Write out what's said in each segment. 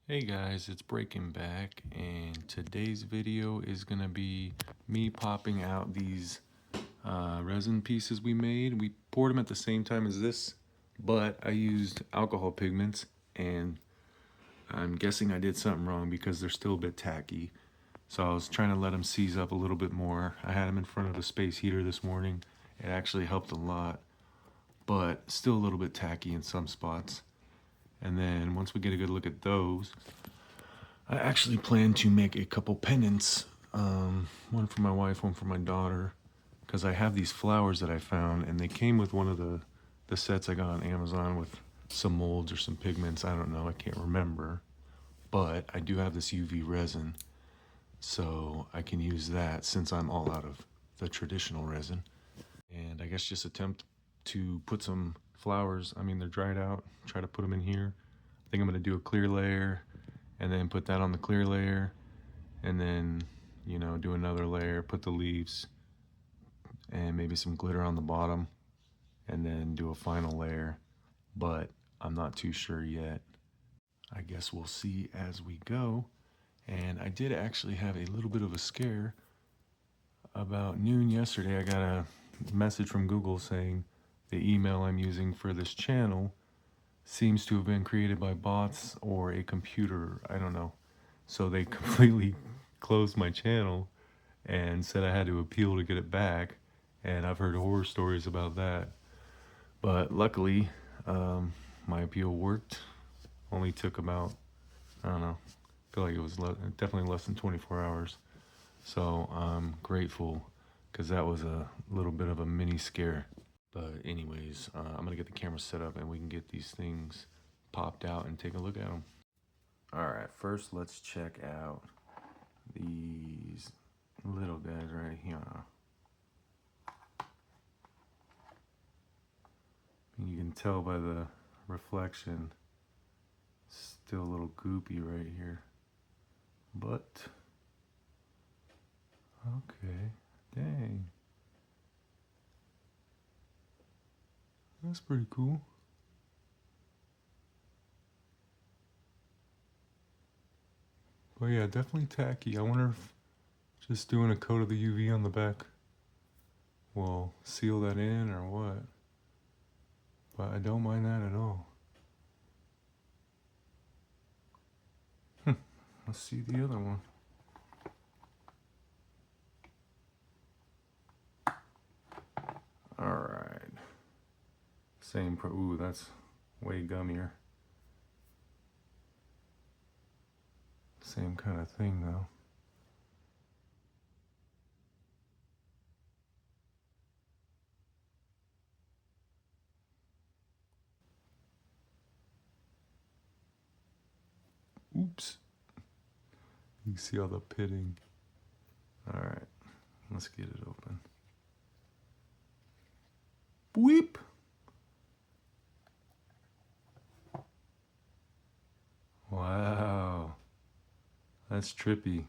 Hey guys, it's Breaking Back, and today's video is gonna be me popping out these resin pieces we made. We poured them at the same time as this, but I used alcohol pigments, and I'm guessing I did something wrong because they're still a bit tacky. So I was trying to let them seize up a little bit more. I had them in front of the space heater this morning. It actually helped a lot, but still a little bit tacky in some spots. And then once we get a good look at those, I actually plan to make a couple pendants, one for my wife, one for my daughter, because I have these flowers that I found, and they came with one of the sets I got on Amazon with some molds or some pigments. I don't know, I can't remember, but I do have this UV resin, so I can use that since I'm all out of the traditional resin. And I guess just attempt to put some flowers. I mean, they're dried out. Try to put them in here. I think I'm gonna do a clear layer and then put that on the clear layer, and then do another layer, put the leaves and maybe some glitter on the bottom, and then do a final layer. But I'm not too sure yet. I guess we'll see as we go. And I did actually have a little bit of a scare. About noon yesterday, I got a message from Google saying the email I'm using for this channel seems to have been created by bots or a computer. I don't know. So they completely closed my channel and said I had to appeal to get it back. And I've heard horror stories about that. But luckily, my appeal worked. Only took about, I don't know, I feel like it was definitely less than 24 hours. So I'm grateful because that was a little bit of a mini scare. But anyways, I'm gonna get the camera set up and we can get these things popped out and take a look at them. All right, first let's check out these little guys right here. And you can tell by the reflection, still a little goopy right here. But, okay, dang. That's pretty cool. But yeah, definitely tacky. I wonder if just doing a coat of the UV on the back will seal that in or what. But I don't mind that at all. Let's see the other one. All right. Same ooh, that's way gummier. Same kind of thing though. Oops. You can see all the pitting. All right, let's get it open. Weep. Wow, that's trippy.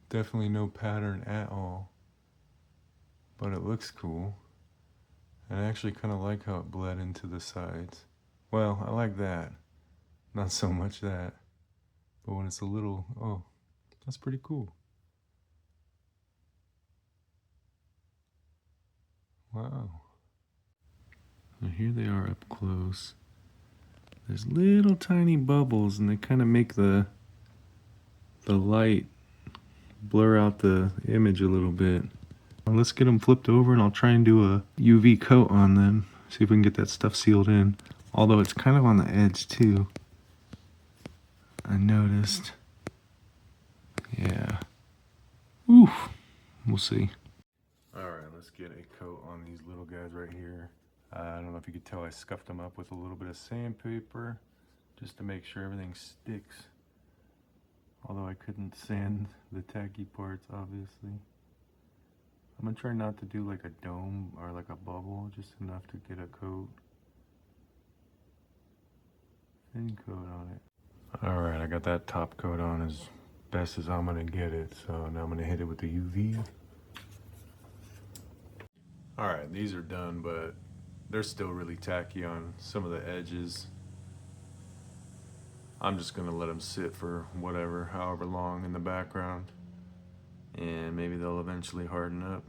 Definitely no pattern at all, but it looks cool. And I actually kind of like how it bled into the sides. Well, I like that. Not so much that. But when it's a little, oh, that's pretty cool. Wow. Now here they are up close. There's little tiny bubbles and they kind of make the light blur out the image a little bit. Well, let's get them flipped over and I'll try and do a UV coat on them. See if we can get that stuff sealed in. Although it's kind of on the edge too. I noticed. Yeah. Oof. We'll see. Alright, let's get a coat on these little guys right here. I don't know if you could tell I scuffed them up with a little bit of sandpaper just to make sure everything sticks. Although I couldn't sand the tacky parts, obviously. I'm gonna try not to do like a dome or like a bubble, just enough to get a coat. Thin coat on it. Alright, I got that top coat on as best as I'm gonna get it. So now I'm gonna hit it with the UV. All right, these are done, but they're still really tacky on some of the edges. I'm just gonna let them sit for whatever, however long in the background, and maybe they'll eventually harden up.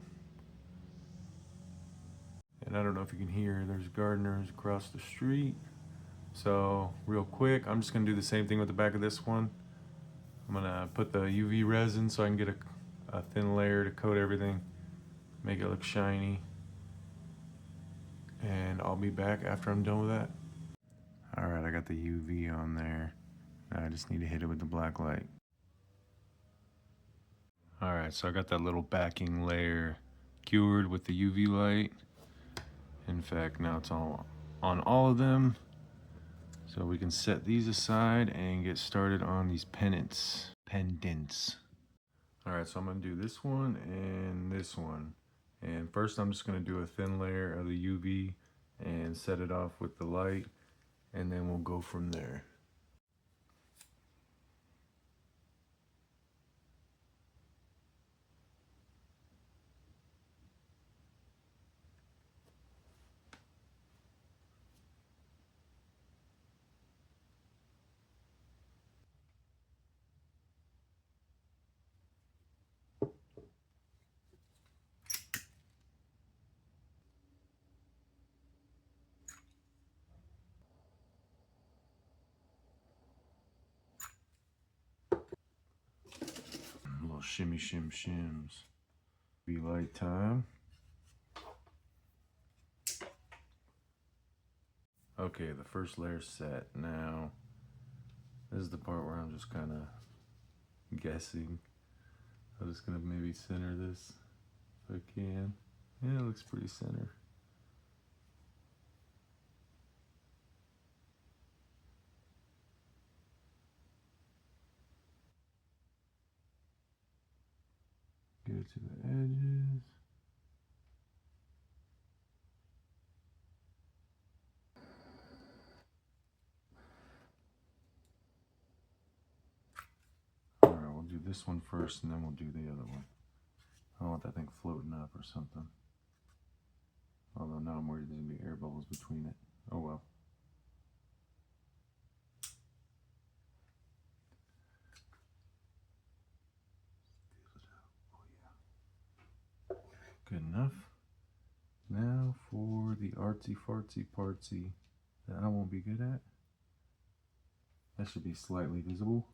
And I don't know if you can hear, there's gardeners across the street. So real quick, I'm just gonna do the same thing with the back of this one. I'm gonna put the UV resin so I can get a thin layer to coat everything, make it look shiny. And I'll be back after I'm done with that. All right, I got the UV on there. Now I just need to hit it with the black light. All right, so I got that little backing layer cured with the UV light. In fact, now it's all on all of them. So we can set these aside and get started on these pendants. All right, so I'm gonna do this one and this one. And first I'm just gonna do a thin layer of the UV and set it off with the light, and then we'll go from there. A little shimmy shim shims. Be light time. Okay, the first layer's set. Now, this is the part where I'm just kind of guessing. I'm just gonna maybe center this if I can. Yeah, it looks pretty center. Get it to the edges. All right, we'll do this one first and then we'll do the other one. I don't want that thing floating up or something. Although now I'm worried there's gonna be air bubbles between it. Oh well. Good enough. Now for the artsy fartsy partsy that I won't be good at. That should be slightly visible.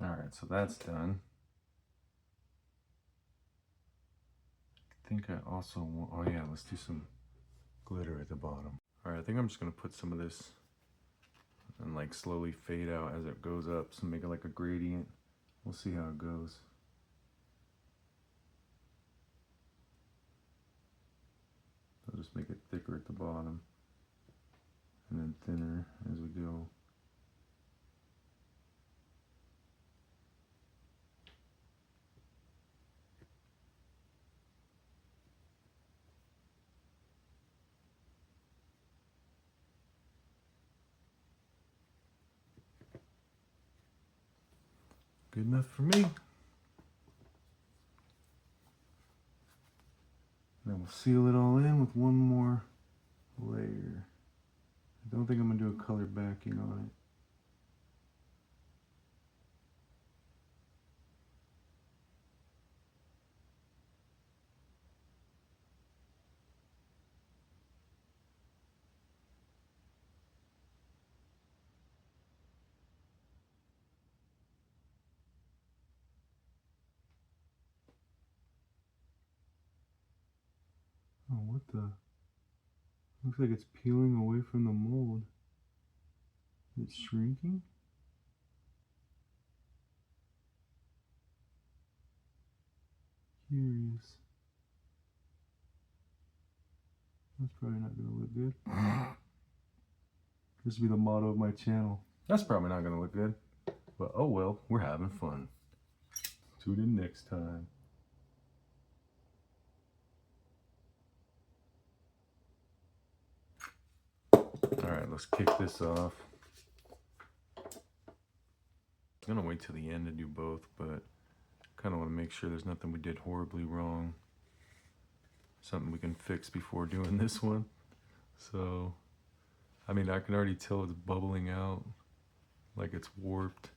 All right, so that's done. I think I also want, oh yeah, let's do some glitter at the bottom. All right, I think I'm just gonna put some of this and like slowly fade out as it goes up, so make it like a gradient. We'll see how it goes. I'll just make it thicker at the bottom and then thinner as we go. Good enough for me. Then we'll seal it all in with one more layer. I don't think I'm gonna do a color backing on it. Oh, what the? Looks like it's peeling away from the mold. It's shrinking? Curious. That's probably not gonna look good. This will be the motto of my channel. That's probably not gonna look good. But oh well, we're having fun. Tune in next time. Alright, let's kick this off. I'm gonna wait till the end to do both, but Kind of want to make sure there's nothing we did horribly wrong. Something we can fix before doing this one. So, I mean, I can already tell it's bubbling out, like it's warped.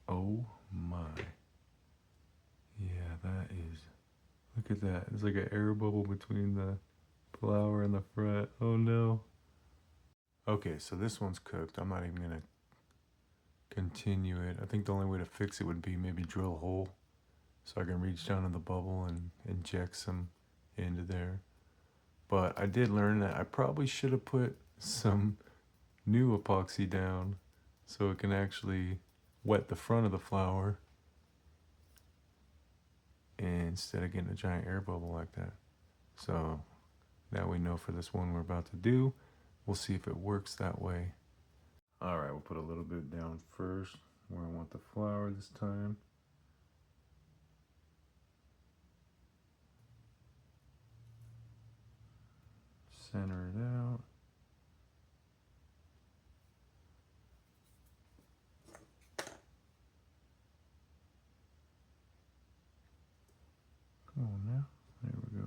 Oh my. Yeah, that is, look at that. It's like an air bubble between the flower and the front. Oh no. Okay, so this one's cooked. I'm not even gonna continue it. I think the only way to fix it would be maybe drill a hole so I can reach down in the bubble and inject some into there. But I did learn that I probably should have put some new epoxy down so it can actually wet the front of the flower instead of getting a giant air bubble like that. So now we know for this one we're about to do. We'll see if it works that way. All right, we'll put a little bit down first where I want the flower this time. Center it out. Come on now. There we go.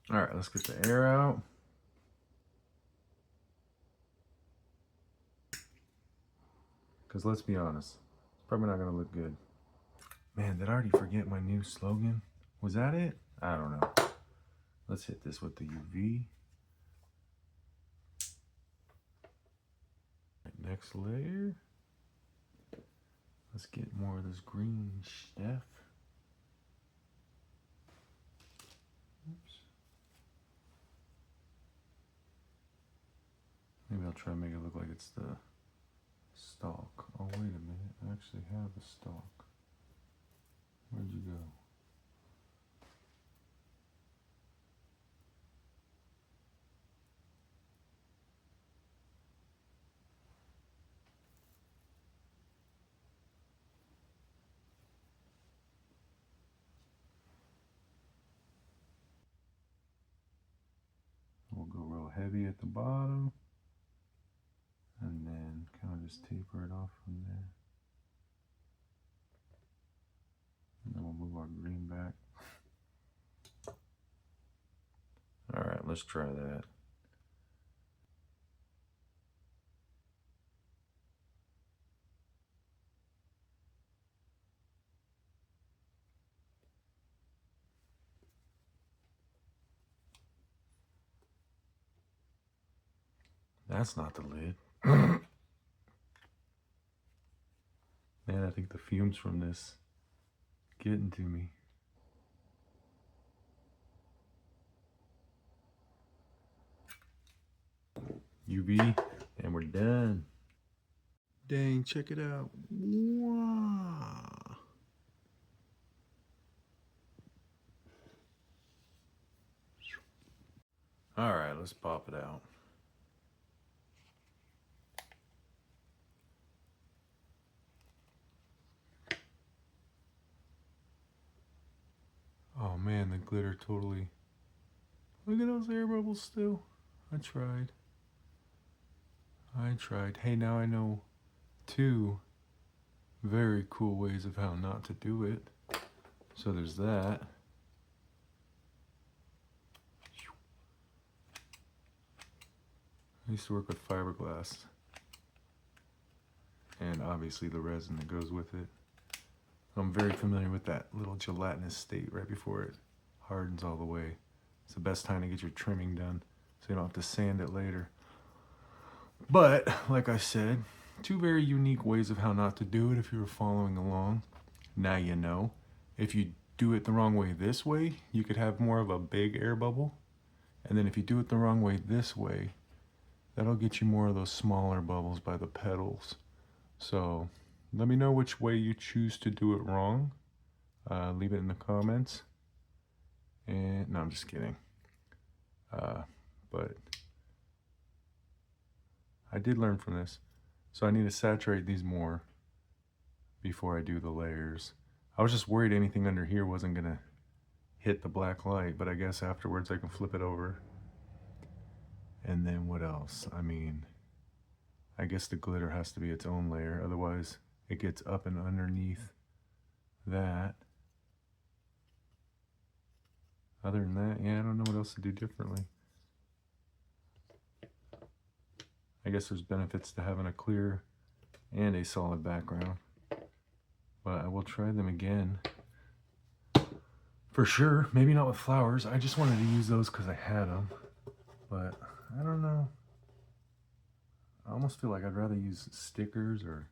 All right, let's get the air out. Because let's be honest, it's probably not going to look good. Man, did I already forget my new slogan? Was that it? I don't know. Let's hit this with the UV. Right, next layer. Let's get more of this green stuff. Oops. Maybe I'll try to make it look like it's the stalk. Oh, wait a minute. I actually have a stalk. Where'd you go? We'll go real heavy at the bottom and then kind of just taper it off from there. And then we'll move our green back. All right, let's try that. That's not the lid. Man, I think the fumes from this getting to me. UV, and we're done. Dang, check it out. Wow. All right, let's pop it out. Oh man, the glitter totally. Look at those air bubbles still. I tried. Hey, now I know 2 very cool ways of how not to do it. So there's that. I used to work with fiberglass. And obviously the resin that goes with it. I'm very familiar with that little gelatinous state right before it hardens all the way. It's the best time to get your trimming done so you don't have to sand it later. But, like I said, 2 very unique ways of how not to do it if you were following along. Now you know. If you do it the wrong way this way, you could have more of a big air bubble. And then if you do it the wrong way this way, that'll get you more of those smaller bubbles by the petals. So let me know which way you choose to do it wrong. Leave it in the comments. And no, I'm just kidding. But I did learn from this. So I need to saturate these more before I do the layers. I was just worried anything under here wasn't gonna hit the black light, but I guess afterwards I can flip it over. And then what else? I mean, I guess the glitter has to be its own layer, otherwise it gets up and underneath that. Other than that, yeah, I don't know what else to do differently. I guess there's benefits to having a clear and a solid background, but I will try them again. For sure, maybe not with flowers. I just wanted to use those because I had them, but I don't know. I almost feel like I'd rather use stickers, or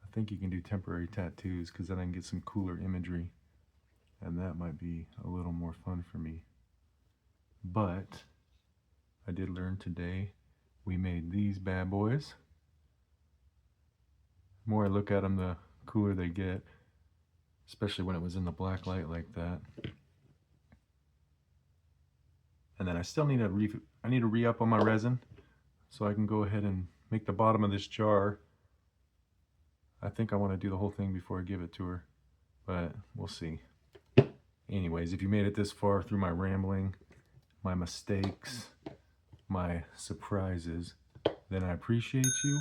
I think you can do temporary tattoos because then I can get some cooler imagery, and that might be a little more fun for me. But I did learn today we made these bad boys. The more I look at them, the cooler they get, especially when it was in the black light like that. And then I still need to re-up on my resin so I can go ahead and make the bottom of this jar. I think I want to do the whole thing before I give it to her, but we'll see. Anyways, if you made it this far through my rambling, my mistakes, my surprises, then I appreciate you,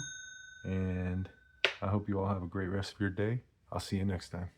and I hope you all have a great rest of your day. I'll see you next time.